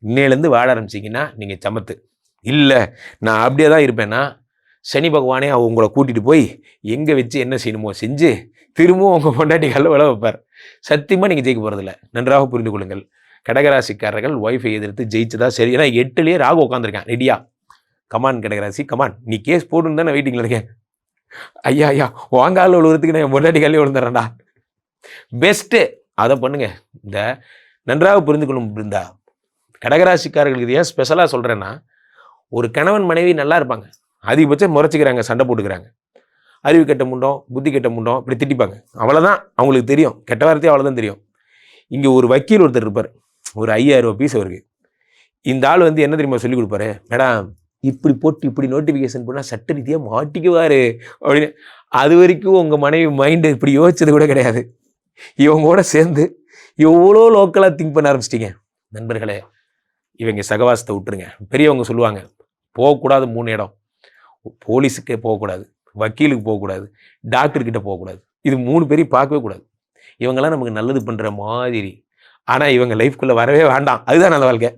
இன்னையிலேருந்து வாழ ஆரம்பிச்சிங்கன்னா நீங்கள் சமத்து. இல்லை நான் அப்படியே தான் இருப்பேன்னா சனி பகவானே உங்களை கூட்டிகிட்டு போய் எங்கே வச்சு என்ன செய்யணுமோ செஞ்சு திரும்பவும் உங்கள் பொண்டாட்டி காலில் விழ வைப்பார். சத்தியமாக நீங்கள் ஜெயிக்க போகிறதில்ல. நன்றாக புரிந்து கொள்ளுங்கள். கடகராசிக்காரர்கள் ஒய்ஃபை எதிர்த்து ஜெயிச்சதா சரி. ஏன்னா 8லேயே ராகு உட்காந்துருக்கேன் ரெடியா. கமான் கடகராசி கமான், நீ கேஸ் போட்டுன்னு தானே வெயிட்டிங்கில் இருக்கேன். ஐயா வாங்கால விழுவுறதுக்கு நான் என் பொண்டாட்டி காலையே விழுந்துடுறேன்டா. பெஸ்ட்டு அதை பண்ணுங்க. இந்த நன்றாக புரிந்து கொள்ளும் இருந்தா கடகராசிக்காரர்களுக்கு ஏன் ஸ்பெஷலாக சொல்கிறேன்னா, ஒரு கணவன் மனைவி நல்லா இருப்பாங்க, அதிகபட்சம் முறைச்சிக்கிறாங்க, சண்டை போட்டுக்கிறாங்க, அறிவு கெட்ட முண்டோம் புத்தி கெட்ட முண்டோம் இப்படி திட்டிப்பாங்க. அவ்வளோதான் அவங்களுக்கு தெரியும், கெட்ட வார்த்தையும் அவ்வளோதான் தெரியும். இங்கே ஒரு வக்கீல் ஒருத்தர் இருப்பார், ஒரு 5000 ரூபா பீஸ் அவருக்கு. இந்த ஆள் வந்து என்ன தெரியுமா சொல்லி கொடுப்பாரு, மேடம் இப்படி போட்டு இப்படி நோட்டிஃபிகேஷன் பண்ணால் சட்ட ரீதியாக மாட்டிக்குவார் அப்படின்னு. அது வரைக்கும் உங்கள் மனைவி மைண்டு இப்படி யோசிச்சது கூட கிடையாது. இவங்க கூட சேர்ந்து எவ்வளோ லோக்கலாக திங்க் பண்ண ஆரம்பிச்சிட்டிங்க. நண்பர்களே, இவங்க சகவாசத்தை விட்டுருங்க. பெரியவங்க சொல்லுவாங்க போகக்கூடாது 3 இடம். போலீஸுக்கே போகக்கூடாது, வக்கீலுக்கு போகக்கூடாது, டாக்டர்கிட்ட போகக்கூடாது. இது 3 பேரையும் பார்க்கவே கூடாது. இவங்கெல்லாம் நமக்கு நல்லது பண்ணுற மாதிரி. ஆனால் இவங்க லைஃப்குள்ளே வரவே வேண்டாம். அதுதான் நல்ல வாழ்க்கை.